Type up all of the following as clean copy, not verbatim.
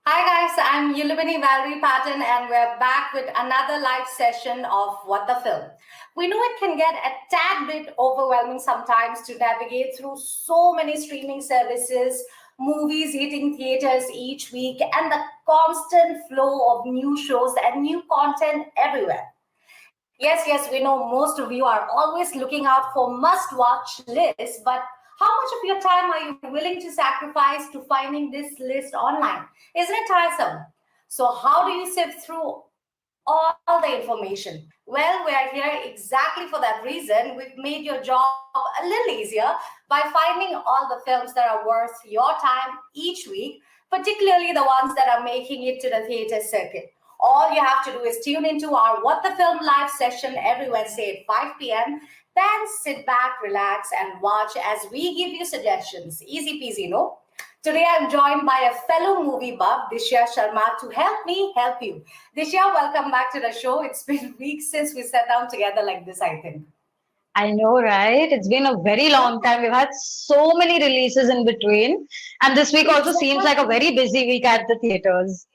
Hi guys, I'm Yulibani Valerie Pathaan and we're back with another live session of What the Film. We know it can get a tad bit overwhelming sometimes to navigate through so many streaming services, movies hitting theaters each week, and the constant flow of new shows and new content everywhere. Yes, we know most of you are always looking out for must watch lists, but how much of your time are you willing to sacrifice to finding this list online? Isn't it tiresome? So, how do you sift through all the information? Well, we are here exactly for that reason. We've made your job a little easier by finding all the films that are worth your time each week, particularly the ones that are making it to the theater circuit. All you have to do is tune into our What the Film live session every Wednesday at 5 p.m. Then sit back, relax, and watch as we give you suggestions. Easy peasy, no? Today I'm joined by a fellow movie buff, Dishya Sharma, to help me help you. Dishya, welcome back to the show. It's been weeks since we sat down together like this, I think. I know, right? It's been a very long time. We've had so many releases in between. And this week also seems like a Exactly. very busy week at the theaters.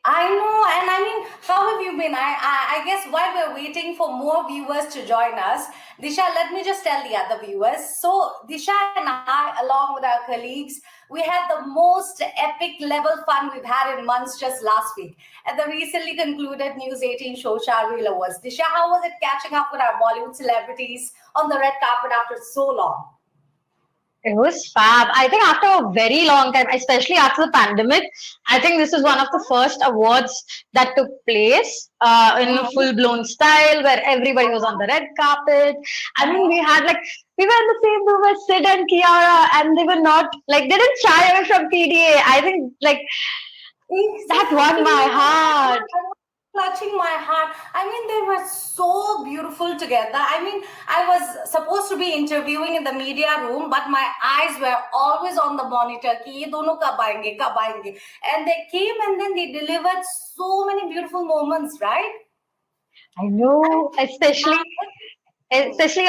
I know, and I mean, how have you been? I guess while we're waiting for more viewers to join us, Disha, let me just tell the other viewers. So, Disha and I, along with our colleagues, we had the most epic level fun we've had in months just last week at the recently concluded News 18 Showsha Reel Awards. Disha, how was it catching up with our Bollywood celebrities on the red carpet after so long? It was fab. I think after a very long time, especially after the pandemic, I think this is one of the first awards that took place in a Mm-hmm. full blown style where everybody was on the red carpet. I mean, Uh-huh. we were in the same room with Sid and Kiara, and they were not like, they didn't shy away from PDA. I think like that won Exactly. my Oh my heart. God. I was clutching my heart. I mean, they were so beautiful together. I mean, I was supposed to be interviewing in the media room, but my eyes were always on the monitor. कि ये दोनों कब आएंगे, कब आएंगे? And they came and then they delivered so many beautiful moments, right? I And know, especially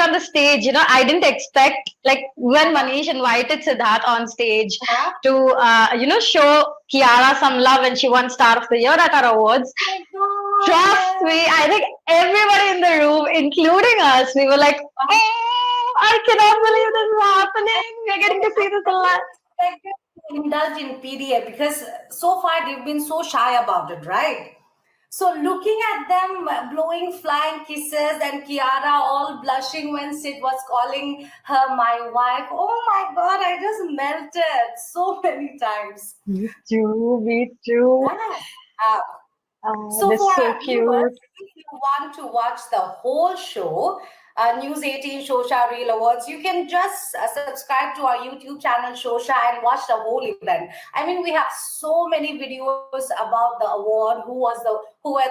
on the stage, I didn't expect, like, when uh-huh, Manish invited Siddharth on stage uh-huh. to, show Kiara some love when she won Star of the Year at our awards. Oh my God, Trust yes. me, I think everybody in the room, including us, we were like, oh, I cannot believe this is happening. We're getting to see this I a lot. didn't expect them to indulge in PDA because so far they've been so shy about it, right? So looking at them blowing flying kisses and Kiara all blushing when Sid was calling her my wife. Oh my God, I just melted so many times. Me too, me too. Yeah. Uh, so They're for so our viewers, cute. if you want to watch the whole show, News 18 Showsha Reel Awards, you can just subscribe to our YouTube channel Showsha and watch the whole event. I mean, we have so many videos about the award, who were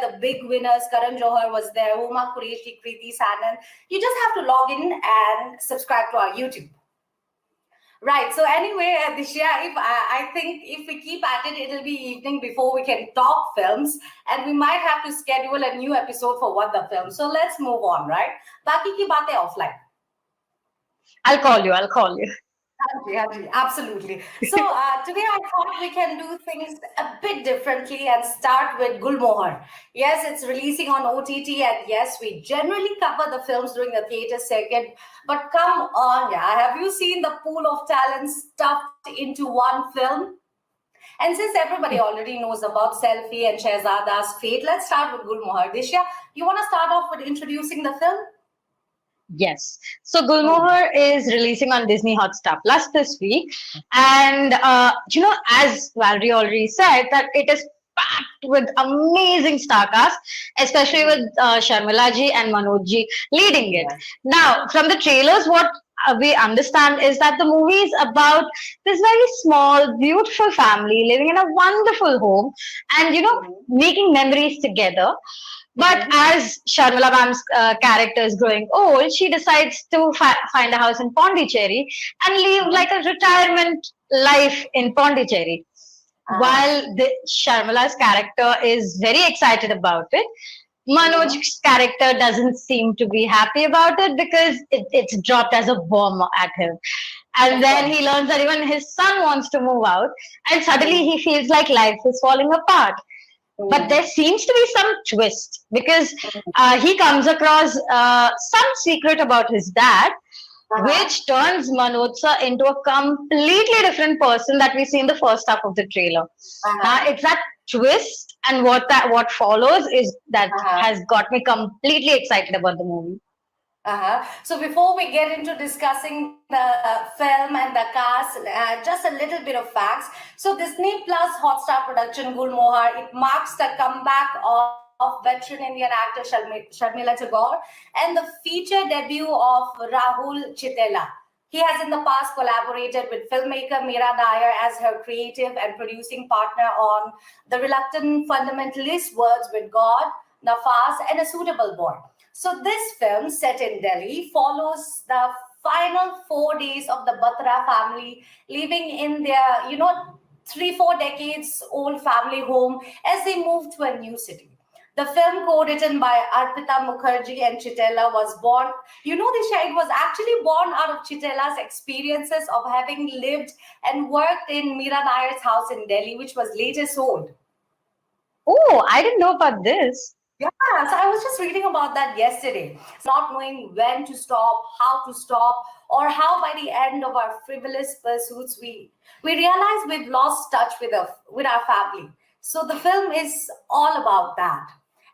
the big winners. Karan Johar was there, Huma Qureshi, Kriti Sanan. You just have to log in and subscribe to our YouTube. Right. So anyway, Dishya, if I think if we keep at it, it'll be evening before we can talk films, and we might have to schedule a new episode for what the film. So let's move on, right? Baki ki batein offline. I'll call you. Haan ji, absolutely. So today I thought we can do things a bit differently and start with Gulmohar. Yes, it's releasing on OTT, and yes, we generally cover the films during the theater circuit. But come on, yeah, have you seen the pool of talent stuffed into one film? And since everybody already knows about Selfie and Shehzada's fate, let's start with Gulmohar. Dishya, you want to start off with introducing the film? Yes. So Hmm. Gulmohar is releasing on Disney Hotstar Plus this week. And, as Valerie already said, that it is packed with amazing star cast, especially with Sharmila ji and Manoj ji leading it. Yes. Now, from the trailers, what we understand is that the movie is about this very small, beautiful family living in a wonderful home and, Mhm. making memories together. But Mhm. as Sharmila Ma'am's character is growing old, she decides to find a house in Pondicherry and live Mhm. like a retirement life in Pondicherry. Ah. While Sharmila's character is very excited about it, Manoj's character doesn't seem to be happy about it because it's dropped as a bomb at him. And Of then he course. learns that even his son wants to move out, and suddenly Mm, he feels like life is falling apart. But there mm, seems to be some twist because mm. he comes across some secret about his dad, Uh-huh. which turns Manotsa into a completely different person that we see in the first half of the trailer. Now Uh-huh. it's that twist and what follows is that Uh-huh. has got me completely excited about the movie. Uh-huh. So before we get into discussing the film and the cast, just a little bit of facts. So Disney Plus Hotstar production Gulmohar, it marks the comeback of veteran Indian actor Sharmila Tagore and the feature debut of Rahul Chitela. He has in the past collaborated with filmmaker Meera Nair as her creative and producing partner on The Reluctant Fundamentalist, Words with God, Nafas, and A Suitable Boy. So this film, set in Delhi, follows the final 4 days of the Batra family living in their, 3, 4 decades old family home as they move to a new city. The film, co-written by Arpita Mukherjee and Chitela, was born. Disha, it was actually born out of Chitela's experiences of having lived and worked in Meera Nair's house in Delhi, which was later sold. Oh, I didn't know about this. Yeah, so I was just reading about that yesterday. Not knowing when to stop, how to stop, or how by the end of our frivolous pursuits we realize we've lost touch with our family. So the film is all about that.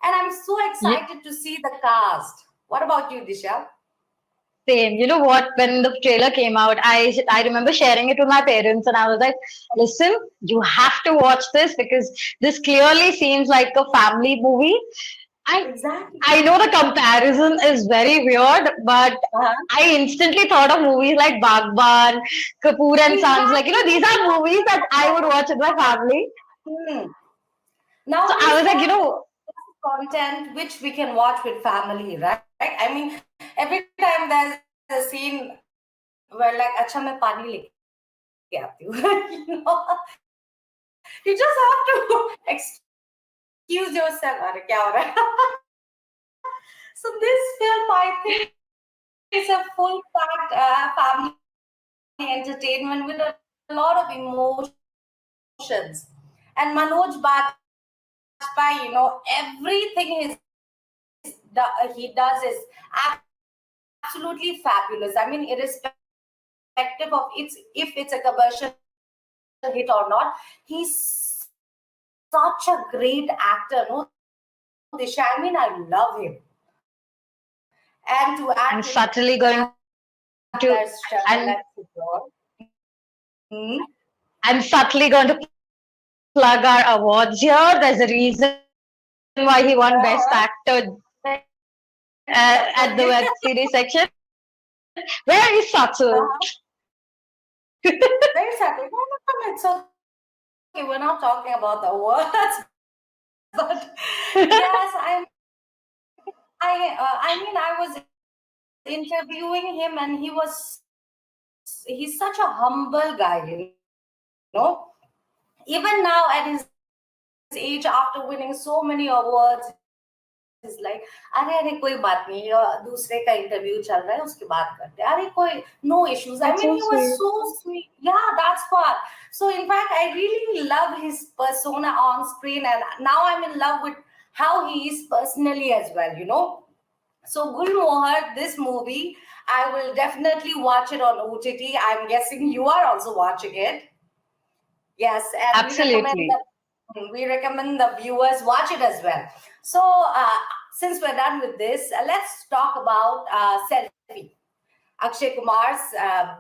And I'm so Ye- excited to see the cast. What about you, Disha? Same. You know what? When the trailer came out, I remember sharing it with my parents, and I was like, "Listen, you have to watch this because this clearly seems like a family movie." I Exactly. I know the comparison is very weird, but Uh-huh. I instantly thought of movies like Bagban, Kapoor and Sons. Like, Exactly. these are movies that I would watch with my family. Hmm. So Now I this was like, was content which we can watch with family, right? I mean, every time there's a scene where like, "Acha, मैं पानी लेके आती हूँ," you just have to excuse yourself. अरे क्या हो रहा है? So this film, I think, is a full-packed family entertainment with a lot of emotions. And Manoj Bajpayee, everything he does is absolutely fabulous. I mean, irrespective of if it's a commercial hit or not, he's such a great actor. No, Disha, I mean, I love him. And to add to that, I'm there's subtly going Sharmila to, I'm, Tagore. Hmm? I'm subtly going to plug our awards here. There's a reason why he won Best Actor Very subtle. at the web series section. Very subtle. Very subtle. No, no, no, it's okay. We're not talking about the awards, but yes, I was interviewing him, and he's such a humble guy. Even now at his age, after winning so many awards, he's like, अरे अरे कोई बात नहीं, दूसरे का interview चल रहा है उसके बाद करते हैं, अरे कोई no issues. I mean, he was so sweet. Yeah, that's That's so what. sweet. So in fact, I really love his persona on screen, and now I'm in love with how he is personally as well. So Gulmohar, this movie, I will definitely watch it on OTT. I'm guessing you are also watching it. Yes, and Absolutely. we recommend the viewers watch it as well. So, since we're done with this, let's talk about Selfie, Akshay Kumar's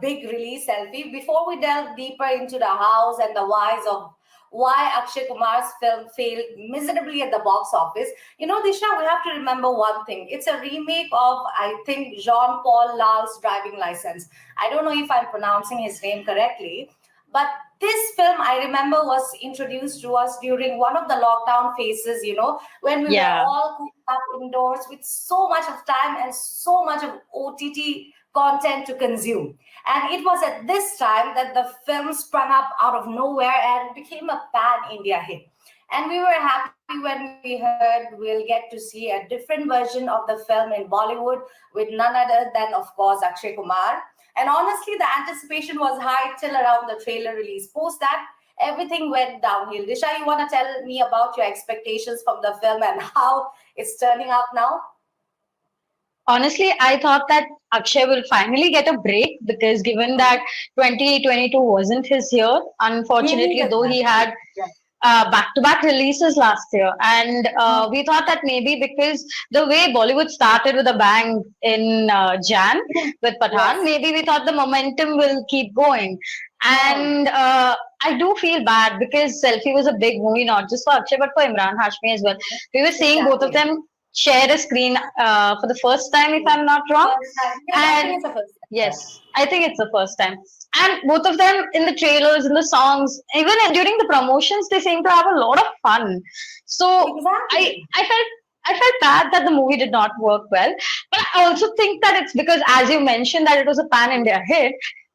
big release Selfie. Before we delve deeper into the hows and the whys of why Akshay Kumar's film failed miserably at the box office, Disha, we have to remember one thing. It's a remake of, I think, Jean Paul Lal's Driving License. I don't know if I'm pronouncing his name correctly, but this film, I remember, was introduced to us during one of the lockdown phases, when we were Yeah. all cooped up indoors with so much of time and so much of OTT content to consume. And it was at this time that the film sprung up out of nowhere and became a pan India hit. And we were happy when we heard we'll get to see a different version of the film in Bollywood with none other than, of course, Akshay Kumar. And honestly, the anticipation was high till around the trailer release. Post that, everything went downhill. Disha, you want to tell me about your expectations from the film and how it's turning out now? Honestly, I thought that Akshay will finally get a break because given that 2022 wasn't his year, Me unfortunately, though as he well. had back-to-back releases last year, and we thought that maybe because the way Bollywood started with a bang in Jan with Pathaan, Yes. maybe we thought the momentum will keep going. Hmm. And I do feel bad because Selfie was a big movie, not just for Akshay but for Imran Hashmi as well. We were seeing both of Exactly. them share a screen for the first time, if I'm not wrong. First time. Yes, I think And it's the first time. yes, I think it's the first time. And both of them in the trailers, in the songs, even during the promotions, they seem to have a lot of fun. So I Exactly. I felt I felt bad that the movie did not work well. But I also think that it's because, as you mentioned, that it was a pan India hit.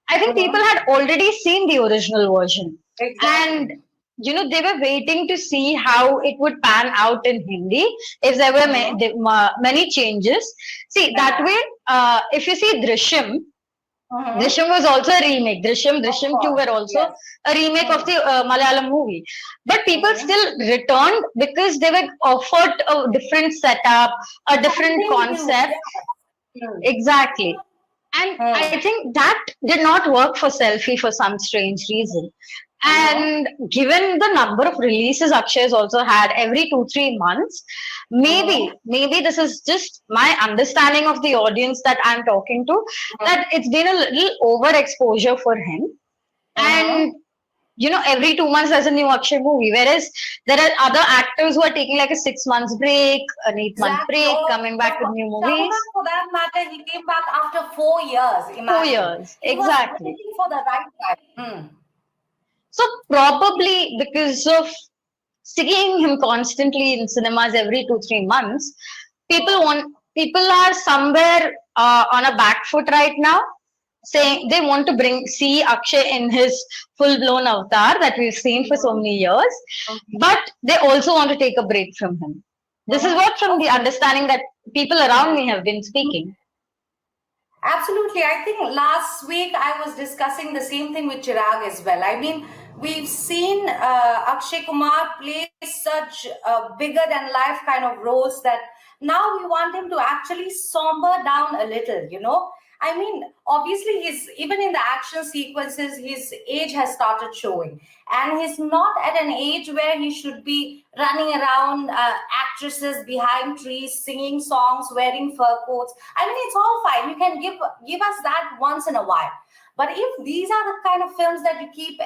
I think people Mhm. had already seen the original version, and Exactly. they were waiting to see how it would pan out in Hindi if there were Mhm. many changes. See that Uh-huh. way, if you see Drishyam. Mhm. Drishyam was also a remake. Of Drishyam 2 course. were also Yes. a remake of Mhm. the Malayalam movie. But people Mhm. still returned because they were offered a different setup, a different Something new. concept. Yes. Mm. Exactly. And I Mm. think that did not work for Selfie for some strange reason. Mhm. And given the number of releases Akshay has also had every 2-3 months, Mhm. maybe this is just my understanding of the audience that I'm talking to, that it's been a little overexposure for him. Mhm. And every 2 months there's a new Akshay movie, whereas there are other actors who are taking like a 6 months break, an 8 month Exactly. break, Or coming back with new Shah Rukh movies. Khan, for that matter, he came back after 4 years. Imagine.4 years, He was exactly. waiting for the right time. Mm. So probably because of seeing him constantly in cinemas every 2-3 months, people are somewhere on a back foot right now, saying they want to see Akshay in his full blown avatar that we've seen for so Mhm. many years, but they also want to take a break from him. This is Mhm. what from the understanding that people around me have been speaking. Absolutely. I think last week I was discussing the same thing with Chirag as well. I mean, we've seen Akshay Kumar play such bigger than life kind of roles that now we want him to actually somber down a little, you know. I mean, obviously, he's even in the action sequences, his age has started showing, and he's not at an age where he should be running around actresses behind trees, singing songs, wearing fur coats. I mean, it's all fine. You can give us that once in a while. But if these are the kind of films that you keep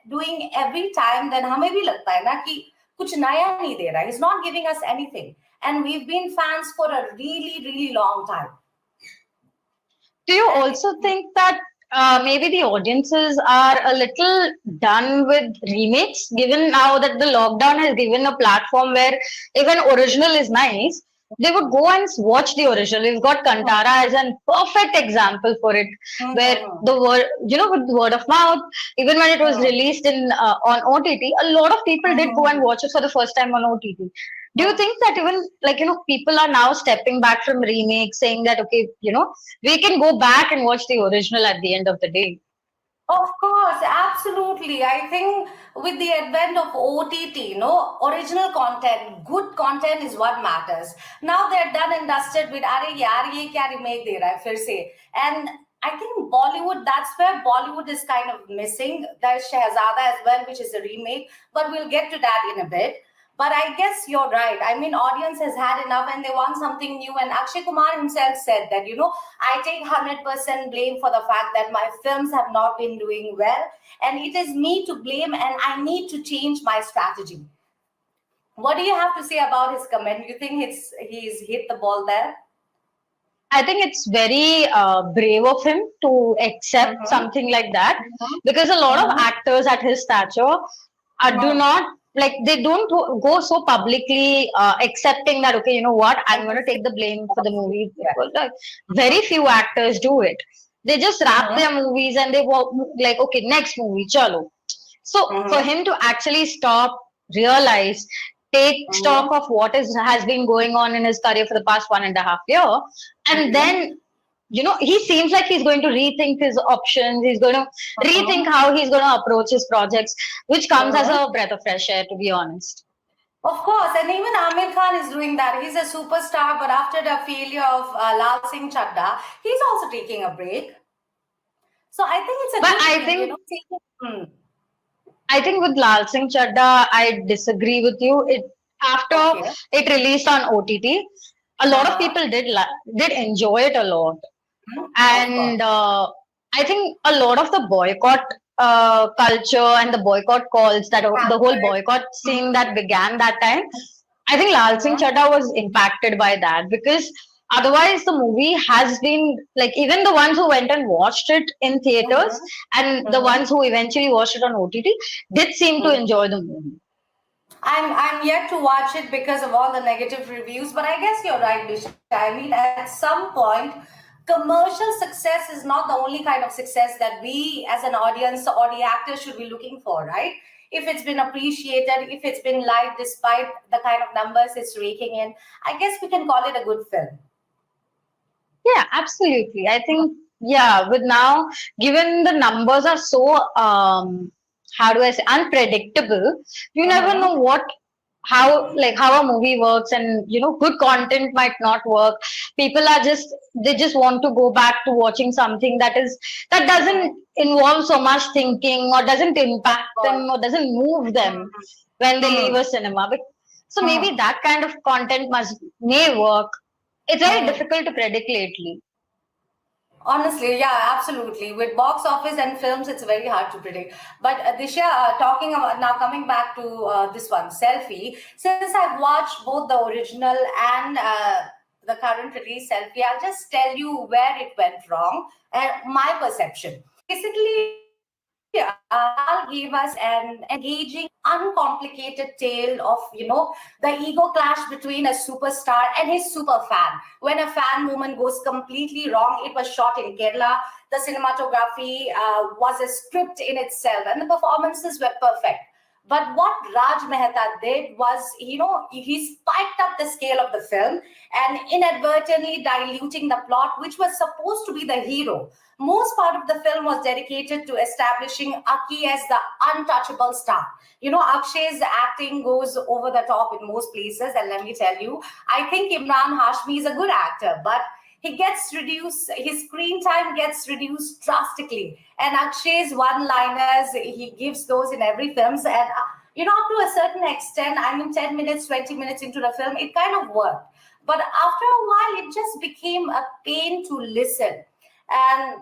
doing every time, then हमें भी लगता है ना कि कुछ नया नहीं दे रहा. He's not giving us anything, and we've been fans for a really long time. Do you And also think that maybe the audiences are a little done with remakes, given now that the lockdown has given a platform where if an original is nice, they would go and watch the original. We've got Kantara as a perfect example for it, where the word, with word of mouth, even when it was released in on OTT, a lot of people did go and watch it for the first time on OTT. Do you think that even like people are now stepping back from remakes, saying that okay, we can go back and watch the original at the end of the day? of course, absolutely. I think with the advent of OTT, no, original content, good content is what matters. Now they're done and dusted with "Arey yaar, ye kya remake de raha hai fir se." And I think Bollywood, that's where Bollywood is kind of missing. There's Shehzada as well, which is a remake, but we'll get to that in a bit. But I guess you're right. I mean, audience has had enough and they want something new. And Akshay Kumar himself said that, I take 100% blame for the fact that my films have not been doing well. And it is me to blame and I need to change my strategy. What do you have to say about his comment? You think he's hit the ball there? I think it's very brave of him to accept Mm-hmm. something like that Mm-hmm. because a lot of Mm-hmm. actors at his stature do not like they don't go so publicly accepting that, okay, you know what, I'm going to take the blame for the movie. Yeah. Like, very few actors do it. They just wrap Mm-hmm. their movies and they walk like, okay, next movie, chalo. So for Mm-hmm. him to actually stop, realize, take stock Mm-hmm. of what is has been going on in his career for the past 1.5 year, and Mm-hmm. then he seems like he's going to rethink his options. He's going to rethink Mm-hmm. how he's going to approach his projects, which comes as Mm-hmm. a breath of fresh air, to be honest. Of course, and even Amir Khan is doing that. He's a superstar, but after the failure of Lal Singh Chadda, he's also taking a break. So I think it's a But good thing, taking. I think with Lal Singh Chadda, I disagree with you. After Okay. it released on OTT, a lot of Uh-huh. people did enjoy it a lot. Of course. And I think a lot of the boycott culture and the boycott calls, the whole Hampered. boycott scene Mm-hmm. that began that time, I think Lal Singh Mm-hmm. Chadha was impacted by that, because otherwise the movie has been like, even the ones who went and watched it in theaters Mm-hmm. and the Mm-hmm. ones who eventually watched it on OTT did seem to enjoy the movie. I'm yet to watch it because of all the negative reviews, but I guess you're right, Disha. I mean, at some point, commercial success is not the only kind of success that we as an audience or the actors should be looking for, right? If it's been appreciated, if it's been liked despite the kind of numbers it's raking in, I guess we can call it a good film. Yeah, absolutely. I think, yeah, with now, given the numbers are so, how do I say, unpredictable, you never Mm-hmm. know how a movie works, and, good content might not work. People they just want to go back to watching something that doesn't involve so much thinking, or doesn't impact them, or doesn't move them when they leave a cinema. But, so maybe Mm-hmm. that kind of content may work. It's very Mm-hmm. difficult to predict lately. Honestly, yeah, absolutely. With box office and films, it's very hard to predict. But Disha, talking about now, coming back to this one, Selfie. Since I've watched both the original and the current release Selfie, I'll just tell you where it went wrong and my perception. Basically, Lal gave us an engaging, uncomplicated tale of, the ego clash between a superstar and his super fan. When a fan movement goes completely wrong, it was shot in Kerala. The cinematography was a script in itself, and the performances were perfect. But what Raj Mehta did was, he spiked up the scale of the film and inadvertently diluting the plot, which was supposed to be the hero. Most part of the film was dedicated to establishing Aki as the untouchable star. Akshay's acting goes over the top in most places, and let me tell you, I think Imran Hashmi is a good actor, but his screen time gets reduced drastically. And Akshay's one liners, he gives those in every film. And, up to a certain extent, I mean, 10 minutes, 20 minutes into the film, it kind of worked. But after a while, it just became a pain to listen. And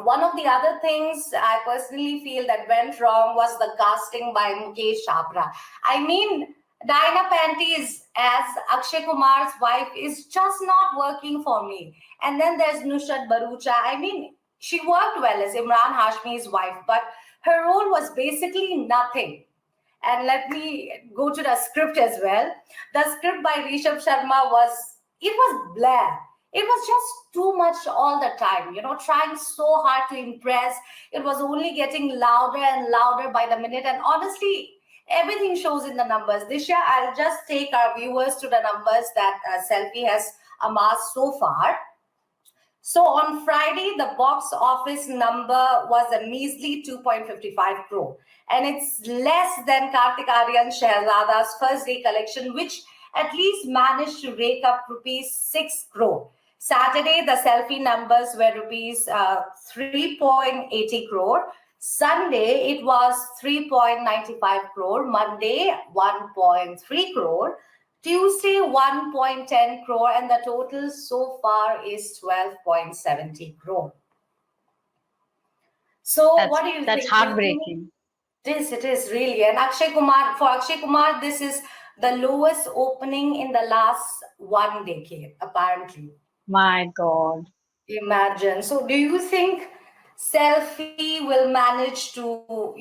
one of the other things I personally feel that went wrong was the casting by Mukesh Chhabra. I mean, Diana Panties as Akshay Kumar's wife is just not working for me. And then there's Nushat Barucha. I mean, she worked well as Imran Hashmi's wife, but her role was basically nothing. And let me go to the script as well. The script by Rishabh Sharma was blah. It was just too much all the time, trying so hard to impress. It was only getting louder and louder by the minute. And honestly, everything shows in the numbers. This year, I'll just take our viewers to the numbers that Selfie has amassed so far. So on Friday, the box office number was a measly 2.55 crore. And it's less than Kartik Aaryan Shehzada's first day collection, which at least managed to rake up rupees 6 crore. Saturday, the Selfie numbers were rupees 3.80 crore. Sunday, it was 3.95 crore. Monday, 1.3 crore. Tuesday, 1.10 crore, and the total so far is 12.70 crore. So, what do you That's think? Do you think heartbreaking. it is really? And for Akshay Kumar, this is the lowest opening in the last one decade, apparently. My God. Imagine. So, do you think Selfie will manage to,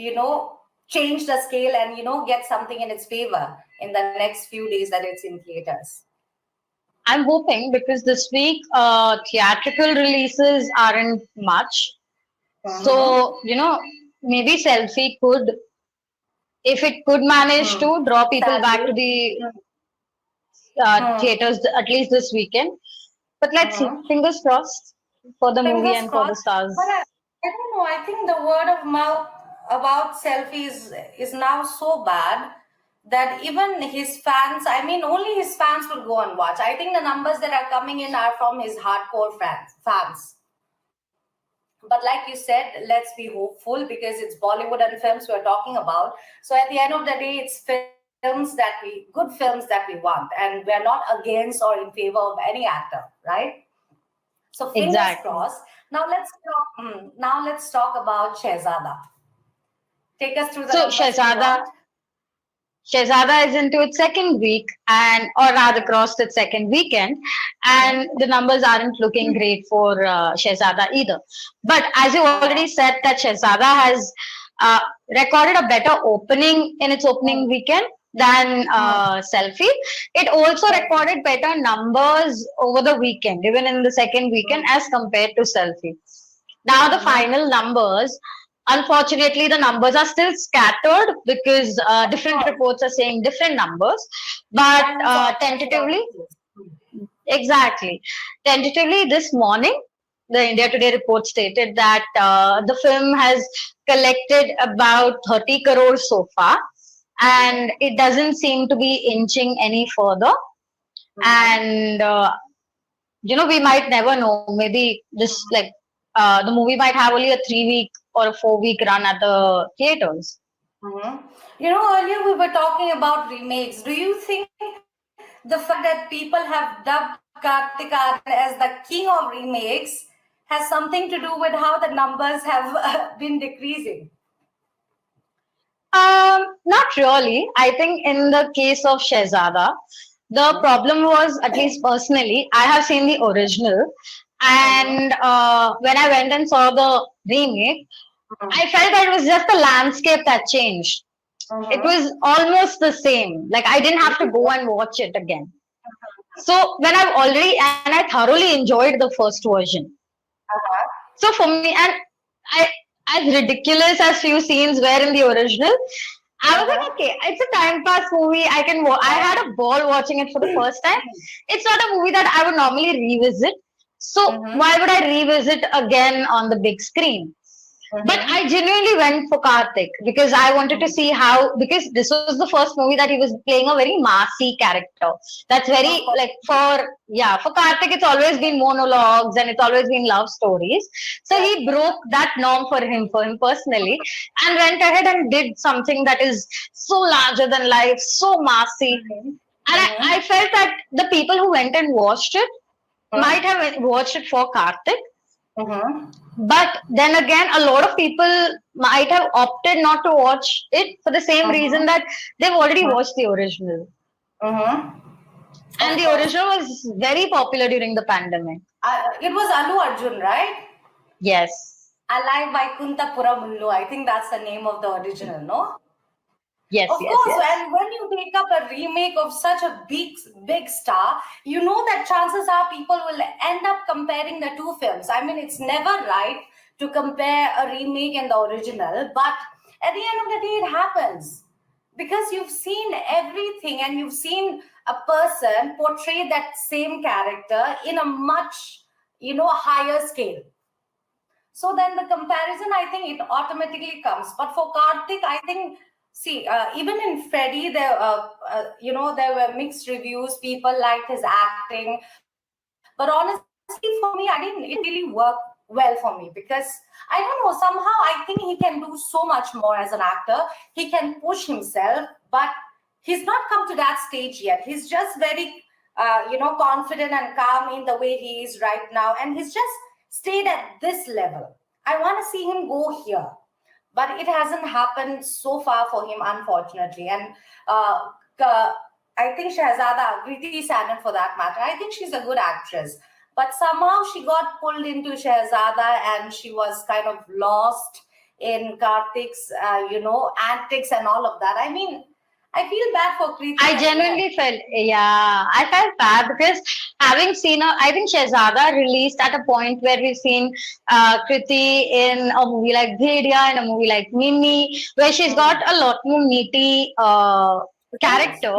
change the scale and get something in its favor in the next few days that it's in theaters. I'm hoping because this week theatrical releases aren't much. Mm-hmm. So, maybe Selfie could, if it could manage to draw people back to Sadly. the Hmm. theaters at least this weekend. But let's see. Hmm. Fingers crossed for the movie Fingers and for the crossed. But stars. I don't know. I think the word of mouth about selfies is now so bad that even his fans, I mean, only his fans will go and watch. I think the numbers that are coming in are from his hardcore fans. But like you said, let's be hopeful because it's Bollywood and films we're talking about. So at the end of the day, it's good films that we want, and we're not against or in favor of any actor, right? So fingers crossed. Exactly. Now let's talk about Shehzada. Take us through the So numbers if you want. Shehzada is into its second week and or rather crossed its second weekend, and the numbers aren't looking great for Shehzada either. But as you already Uh-huh. said that Shehzada has uh, recorded a better opening in its opening Hmm. weekend than Hmm. Selfie. It also Hmm. recorded better numbers over the weekend, even in the second weekend Hmm. as compared to Selfie. Now the Hmm. final numbers, unfortunately, the numbers are still scattered because Of different course. reports are saying different numbers. But As it's always tentatively, the case. exactly, tentatively this morning, the India Today report stated that the film has collected about 30 crores so far, and Mm-hmm. it doesn't seem to be inching any further. Mm-hmm. And we might never know. Maybe just like the movie might have only a 3 week or a 4 week run at the theaters. Mm-hmm. Earlier we were talking about remakes. Do you think the fact that people have dubbed Kartik Aaryan as the king of remakes has something to do with how the numbers have been decreasing? Not really. I think in the case of Shehzada, the problem was, at least personally, I have seen the original, Mm-hmm. and when I went and saw the remake, I felt that it was just the landscape that changed. It Mm-hmm. was almost the same. Like I didn't have to go and watch it again. So when I've already and I thoroughly enjoyed the first version. Uh-huh. So for me, and I, as ridiculous as few scenes were in the original, I was like, Uh-huh. okay, it's a time pass movie. I can. I had a ball watching it for the first time. It's not a movie that I would normally revisit. So Mm-hmm. why would I revisit again on the big screen? But Mm-hmm. I genuinely went for Karthik because I wanted to see how, because this was the first movie that he was playing a very massy character. That's very, Of course. like, for Karthik, it's always been monologues and it's always been love stories. So Yes. he broke that norm for him personally, and went ahead and did something that is so larger than life, so massy. Mm-hmm. And I Mm-hmm. felt that the people who went and watched it might have watched it for Karthik, Mm-hmm. but then again, a lot of people might have opted not to watch it for the same reason Mm-hmm. that they've already watched the original. Mm-hmm. And Of the course. original was very popular during the pandemic. It was Alu Arjun, right? Yes. Alai Vaikunthapura Mullu. I think that's the name of the original, no? Yes, Of yes, course, yes. and when you take up a remake of such a big star, you know that chances are people will end up comparing the two films. I mean, it's never right to compare a remake and the original, but at the end of the day, it happens because you've seen everything and you've seen a person portray that same character in a much higher scale. So then the comparison, I think it automatically comes. But for Karthik, I think, see, even in Freddie, there were mixed reviews. People liked his acting, but honestly, for me, it didn't really work well for me because I don't know. Somehow, I think he can do so much more as an actor. He can push himself, but he's not come to that stage yet. He's just very, confident and calm in the way he is right now, and he's just stayed at this level. I want to see him go here, but it hasn't happened so far for him, unfortunately. And uh, I think Shehzada, Kriti Sanon for that matter, I think she's a good actress. But somehow she got pulled into Shehzada and she was kind of lost in Karthik's, antics and all of that. I mean, I feel bad for Kriti I as well. genuinely felt, yeah, I felt bad because having seen her, I think Shehzada released at a point where we've seen Kriti in a movie like Bhedia, in a movie like Mimi, where she's got Hmm. a lot more meaty Yes. character.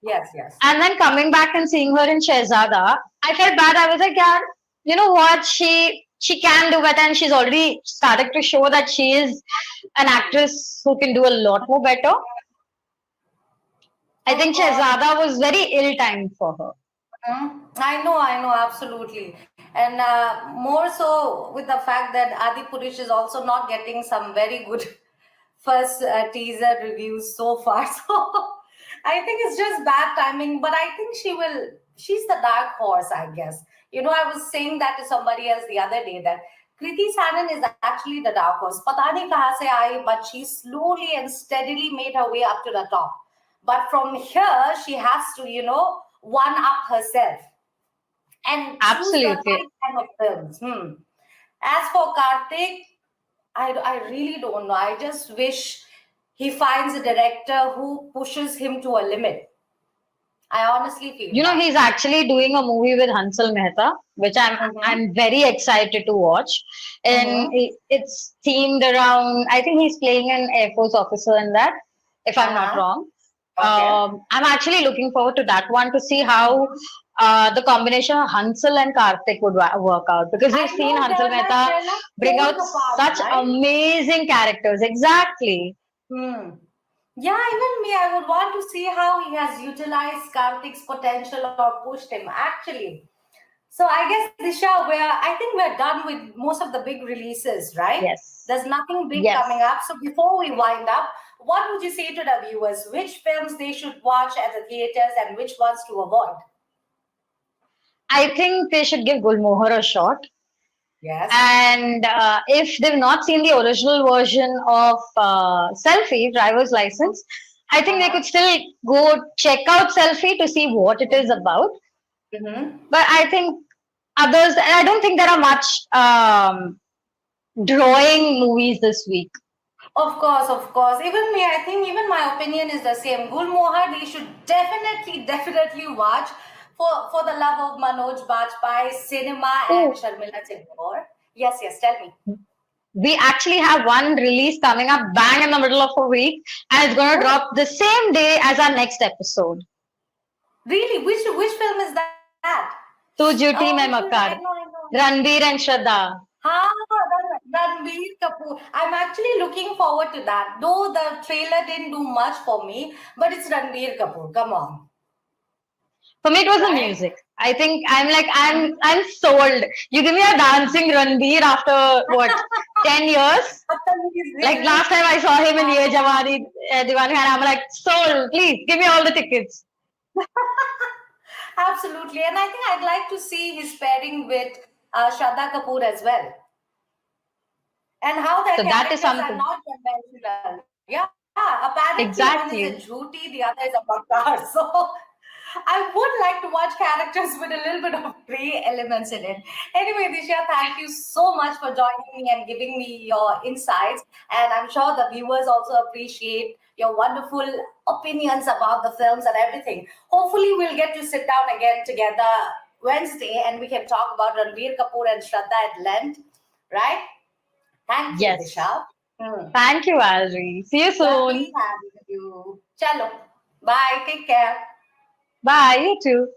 Yes, yes. And then coming back and seeing her in Shehzada, I felt bad. I was like, yeah, you know what? She can do better, and she's already started to show that she is an actress who can do a lot more better. I Of think course. Shehzada was very ill-timed for her. I know, absolutely. And more so with the fact that Adi Purish is also not getting some very good first teaser reviews so far. So I think it's just bad timing, but I think she's the dark horse, I guess. I was saying that to somebody else the other day that Kriti Sanon is actually the dark horse. Pata nahi kahan se aayi, but she slowly and steadily made her way up to the top. But from here, she has to, one up herself and choose the Absolutely. right kind of films. As for Karthik, I really don't know. I just wish he finds a director who pushes him to a limit. I honestly feel You know, that. he's actually doing a movie with Hansal Mehta, which Mm-hmm. I'm very excited to watch. And Mm-hmm. it's themed around. I think he's playing an Air Force officer in that, if I'm not Uh-huh. wrong. Okay. I'm actually looking forward to that one to see how the combination of Hansal and Karthik would work out, because we've I seen know Hansal Mehta they're like bring poles out apart, such right? amazing characters. Exactly. Hmm. Yeah, even me, I would want to see how he has utilized Karthik's potential or pushed him. Actually, so I guess Disha, I think we're done with most of the big releases, right? Yes. There's nothing big Yes. coming up. So before we wind up, what would you say to the viewers? Which films they should watch at the theaters and which ones to avoid? I think they should give Gulmohar a shot. Yes. And if they've not seen the original version of Selfie, driver's license, I think they Uh-huh. could still go check out Selfie to see what it is about. Mm-hmm. But I think others, and I don't think there are much drawing movies this week. Of course, of course. Even me, I think even my opinion is the same. Gulmohar, they should definitely watch for the love of Manoj Bajpayee, cinema and Oh, Sharmila Tagore. Yes, yes, tell me. we actually have one release coming up bang in the middle of a week, and it's going to Oh, drop the same day as our next episode. really? Which film is that? Tu Oh, which Juti film? Mein I Makar, know, I know. Ranbir and Shraddha. Ranbir Kapoor. I'm actually looking forward to that. Though the trailer didn't do much for me, but it's Ranbir Kapoor. Come on, For me, it was the right? music. I think I'm sold. You give me a dancing Ranbir after what 10 years. Like Amazing. last time I saw him in Ye Jawani Diwani, and I'm like sold. Please give me all the tickets. Absolutely. And I think I'd like to see his pairing with Shraddha Kapoor as well. And how their So that is characters are something. not conventional. Yeah, apparently one is a Exactly. Jhuti, the other is a Bakar. So I would like to watch characters with a little bit of grey elements in it. Anyway, Disha, thank you so much for joining me and giving me your insights. And I'm sure the viewers also appreciate your wonderful opinions about the films and everything. Hopefully, we'll get to sit down again together Wednesday and we can talk about Ranbir Kapoor and Shraddha at length, right? Thank you, Yes. Disha. Thank you, Alri. See you Lovely soon. having you. Chalo. Bye. Take care. Bye. You too.